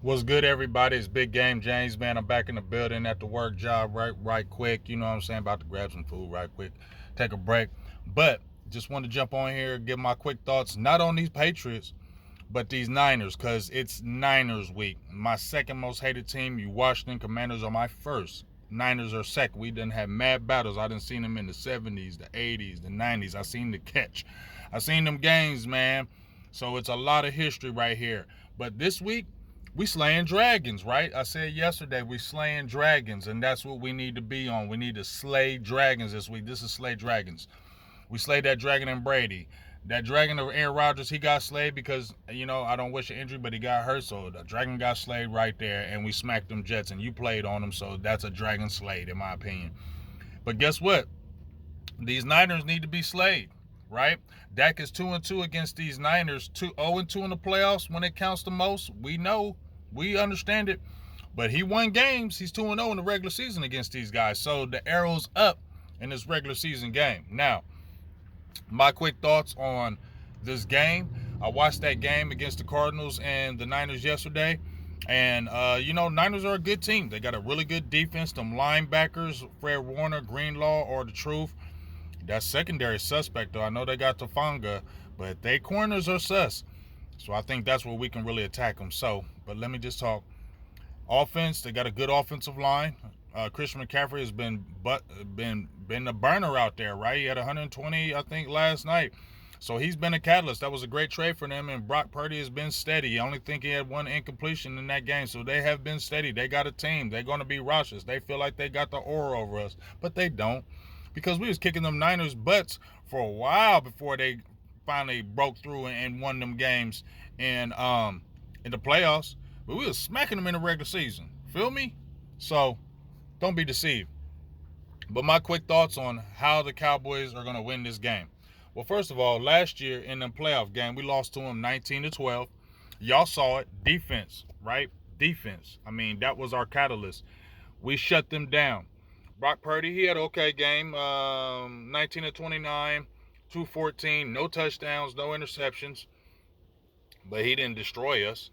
What's good, everybody? It's Big Game James, man. I'm back in the building at the work job right quick. You know what I'm saying? About to grab some food right quick, take a break. But just want to jump on here, give my quick thoughts, not on these Patriots, but these Niners, because it's Niners week. My second most hated team, you Washington Commanders, are my first. Niners are second. We didn't have mad battles. I didn't seen them in the 70s, the 80s, the 90s. I seen the catch. I seen them games, man. So it's a lot of history right here. But this week, we slaying dragons, right? I said yesterday we slaying dragons, and that's what we need to be on. We need to slay dragons this week. This is slay dragons. We slayed that dragon in Brady. That dragon of Aaron Rodgers, he got slayed because, I don't wish an injury, but he got hurt. So the dragon got slayed right there, and we smacked them Jets, and you played on them. So that's a dragon slayed, in my opinion. But guess what? These Niners need to be slayed, right? Dak is 2-2 against these Niners, 0-2 in the playoffs when it counts the most. We know, we understand it. But he won games. He's 2-0 in the regular season against these guys. So the arrow's up in this regular season game. Now, my quick thoughts on this game. I watched that game against the Cardinals and the Niners yesterday. And, Niners are a good team. They got a really good defense. Them linebackers, Fred Warner, Greenlaw, are the truth. That secondary suspect, though. I know they got Tafanga, but they corners are sus. So I think that's where we can really attack them. So, but let me just talk. Offense, they got a good offensive line. Christian McCaffrey has been a burner out there, right? He had 120, I think, last night. So he's been a catalyst. That was a great trade for them, and Brock Purdy has been steady. I only think he had one incompletion in that game, so they have been steady. They got a team. They're going to be rushes. They feel like they got the aura over us, but they don't, because we was kicking them Niners' butts for a while before they finally broke through and won them games in the playoffs. But we was smacking them in the regular season. Feel me? So don't be deceived. But my quick thoughts on how the Cowboys are going to win this game. Well, first of all, last year in the playoff game, we lost to them 19-12. Y'all saw it. Defense, right? Defense. I mean, that was our catalyst. We shut them down. Brock Purdy, he had an okay game. 19-29, 214, no touchdowns, no interceptions. But he didn't destroy us.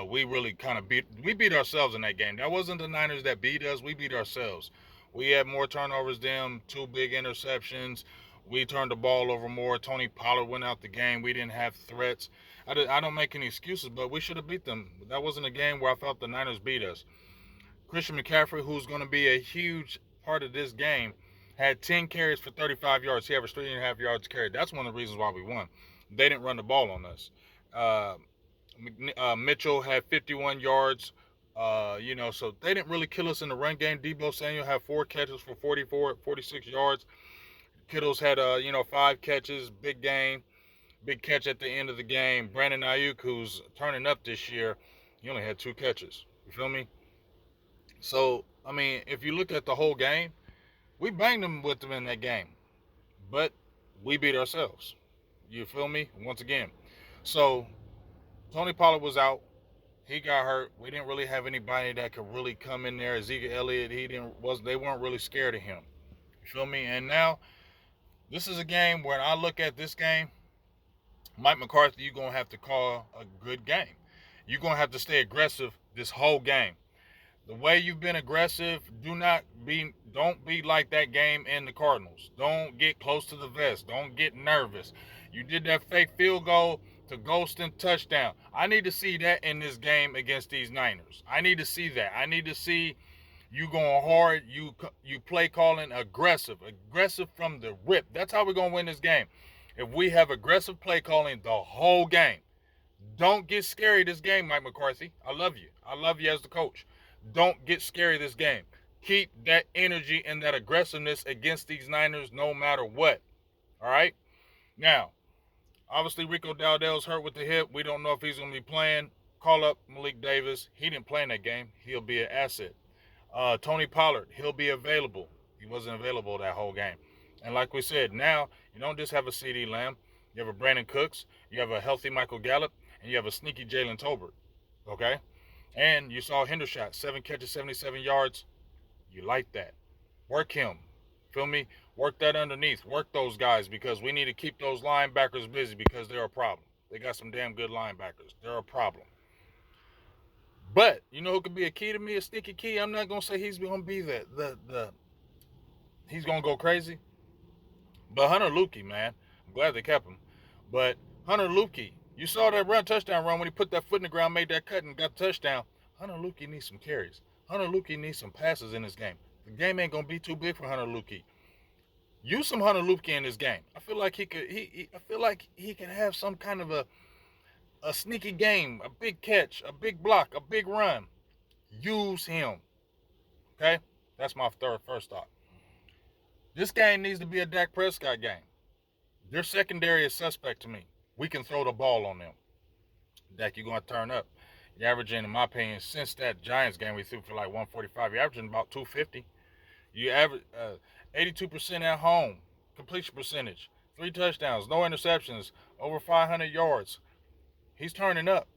We really kind of beat ourselves in that game. That wasn't the Niners that beat us. We beat ourselves. We had more turnovers than them, two big interceptions. We turned the ball over more. Tony Pollard went out the game. We didn't have threats. I don't make any excuses, but we should have beat them. That wasn't a game where I felt the Niners beat us. Christian McCaffrey, who's going to be a huge part of this game, had 10 carries for 35 yards. He averaged 3.5 yards carried. That's one of the reasons why we won. They didn't run the ball on us. Mitchell had 51 yards. So they didn't really kill us in the run game. Deebo Samuel had 4 catches for 46 yards. Kittle's had, 5 catches, big game, big catch at the end of the game. Brandon Ayuk, who's turning up this year, he only had 2 catches. You feel me? So, I mean, if you look at the whole game, we banged them with them in that game, but we beat ourselves. You feel me? Once again. So, Tony Pollard was out. He got hurt. We didn't really have anybody that could really come in there. Ezekiel Elliott, they weren't really scared of him. You feel me? And now this is a game where I look at this game, Mike McCarthy, you're gonna have to call a good game. You're gonna have to stay aggressive this whole game. The way you've been aggressive, don't be like that game in the Cardinals. Don't get close to the vest. Don't get nervous. You did that fake field goal to ghost and touchdown. I need to see that in this game against these Niners. I need to see that. I need to see you going hard, you play calling aggressive from the rip. That's how we're going to win this game. If we have aggressive play calling the whole game. Don't get scary this game, Mike McCarthy. I love you. I love you as the coach. Don't get scary this game. Keep that energy and that aggressiveness against these Niners no matter what. All right? Now, obviously, Rico Dowdell's hurt with the hip. We don't know if he's going to be playing. Call up Malik Davis. He didn't play in that game. He'll be an asset. Tony Pollard, he'll be available. He wasn't available that whole game. And like we said, now you don't just have a CeeDee Lamb. You have a Brandon Cooks. You have a healthy Michael Gallup. And you have a sneaky Jalen Tolbert. Okay? And you saw Hendershot, 7 catches, 77 yards. You like that. Work him. Feel me? Work that underneath. Work those guys, because we need to keep those linebackers busy, because they're a problem. They got some damn good linebackers. They're a problem. But you know who could be a key to me, a sneaky key? I'm not gonna say he's gonna be he's gonna go crazy. But Hunter Luepke, man, I'm glad they kept him. But Hunter Luepke, you saw that touchdown run when he put that foot in the ground, made that cut, and got the touchdown. Hunter Luepke needs some carries. Hunter Luepke needs some passes in this game. The game ain't gonna be too big for Hunter Luepke. Use some Hunter Luepke in this game. I feel like he could. I feel like he can have some kind of a sneaky game, a big catch, a big block, a big run. Use him. Okay, that's my first thought. This game needs to be a Dak Prescott game. Their secondary is suspect to me. We can throw the ball on them. Dak, you're going to turn up. You're averaging, in my opinion, since that Giants game we threw for like 145, you're averaging about 250. You average 82% at home, completion percentage, 3 touchdowns, no interceptions, over 500 yards. He's turning up.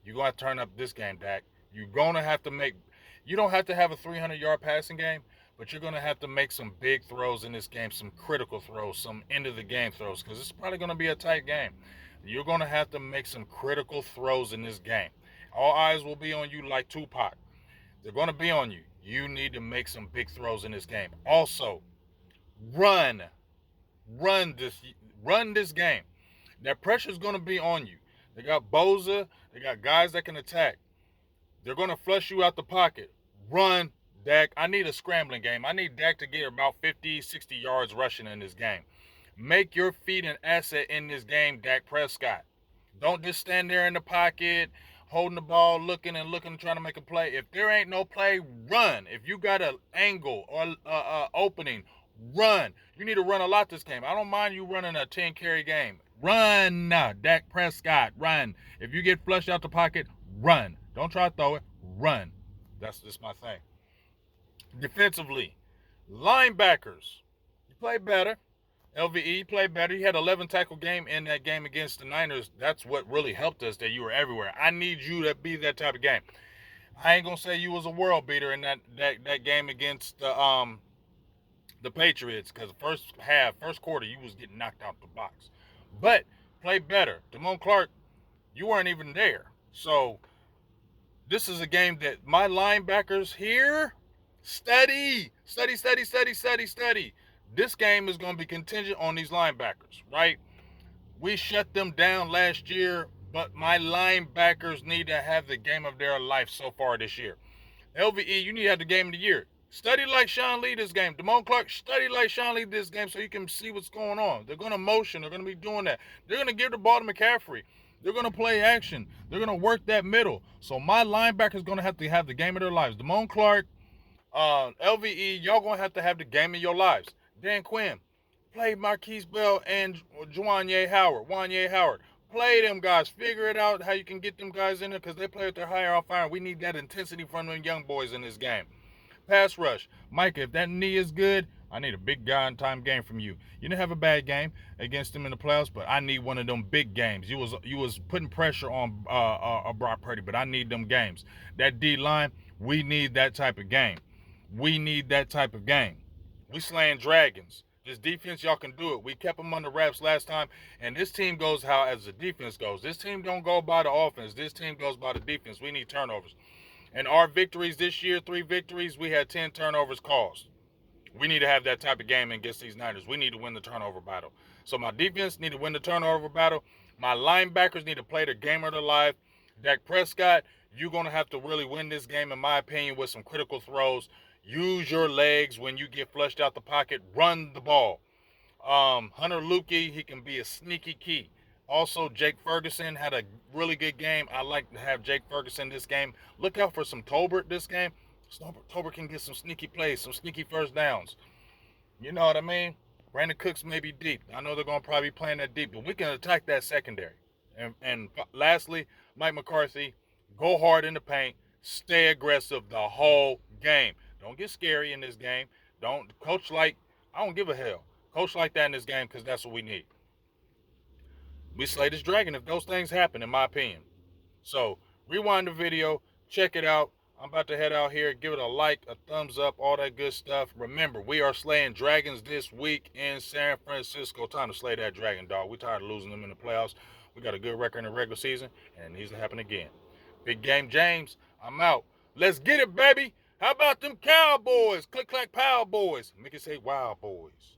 You're going to turn up this game, Dak. You're going to have to make – you don't have to have a 300-yard passing game, but you're going to have to make some big throws in this game, some critical throws, some end-of-the-game throws, because it's probably going to be a tight game. You're going to have to make some critical throws in this game. All eyes will be on you like Tupac. They're going to be on you. You need to make some big throws in this game. Also, run this game. That pressure is going to be on you. They got Bosa. They got guys that can attack. They're going to flush you out the pocket. Run, Dak. I need a scrambling game. I need Dak to get about 50, 60 yards rushing in this game. Make your feet an asset in this game, Dak Prescott. Don't just stand there in the pocket, holding the ball, looking, trying to make a play. If there ain't no play, run. If you got an angle or opening, run. You need to run a lot this game. I don't mind you running a 10-carry game. Run, Dak Prescott, run. If you get flushed out the pocket, run. Don't try to throw it, run. That's just my thing. Defensively, linebackers, you play better. LVE played better. He had 11 tackle game in that game against the Niners. That's what really helped us, that you were everywhere. I need you to be that type of game. I ain't gonna say you was a world beater in that game against the Patriots, because first quarter, you was getting knocked out the box. But play better. Damone Clark, you weren't even there. So this is a game that my linebackers here study. This game is going to be contingent on these linebackers, right? We shut them down last year, but my linebackers need to have the game of their life so far this year. LVE, you need to have the game of the year. Study like Sean Lee this game. Damone Clark, study like Sean Lee this game so you can see what's going on. They're going to motion. They're going to be doing that. They're going to give the ball to McCaffrey. They're going to play action. They're going to work that middle. So my linebacker is going to have the game of their lives. Damone Clark, LVE, y'all going to have the game of your lives. Dan Quinn, play Marquise Bell and Juanyeh Howard. Play them guys. Figure it out how you can get them guys in there, because they play with their higher off fire. We need that intensity from them young boys in this game. Pass rush. Micah, if that knee is good, I need a big guy in time game from you. You didn't have a bad game against them in the playoffs, but I need one of them big games. You was putting pressure on Brock Purdy, but I need them games. That D line, we need that type of game. We slaying dragons. This defense, y'all can do it. We kept them under wraps last time, and this team goes how as the defense goes. This team don't go by the offense. This team goes by the defense. We need turnovers. And our victories this year, 3 victories, we had 10 turnovers caused. We need to have that type of game against these Niners. We need to win the turnover battle. So my defense need to win the turnover battle. My linebackers need to play the game of their life. Dak Prescott, you're going to have to really win this game, in my opinion, with some critical throws. Use your legs when you get flushed out the pocket. Run the ball. Hunter Luepke, he can be a sneaky key. Also, Jake Ferguson had a really good game. I like to have Jake Ferguson this game. Look out for some Tolbert this game. Tolbert can get some sneaky plays, some sneaky first downs. You know what I mean? Brandon Cooks may be deep. I know they're going to probably be playing that deep, but we can attack that secondary. And lastly, Mike McCarthy, go hard in the paint. Stay aggressive the whole game. Don't get scary in this game. Don't coach like, I don't give a hell. Coach like that in this game, because that's what we need. We slay this dragon if those things happen, in my opinion. So, rewind the video. Check it out. I'm about to head out here. Give it a like, a thumbs up, all that good stuff. Remember, we are slaying dragons this week in San Francisco. Time to slay that dragon, dog. We're tired of losing them in the playoffs. We got a good record in the regular season, and it needs to happen again. Big Game James, I'm out. Let's get it, baby. How about them Cowboys? Click, clack, pow, boys. Make it say wild boys.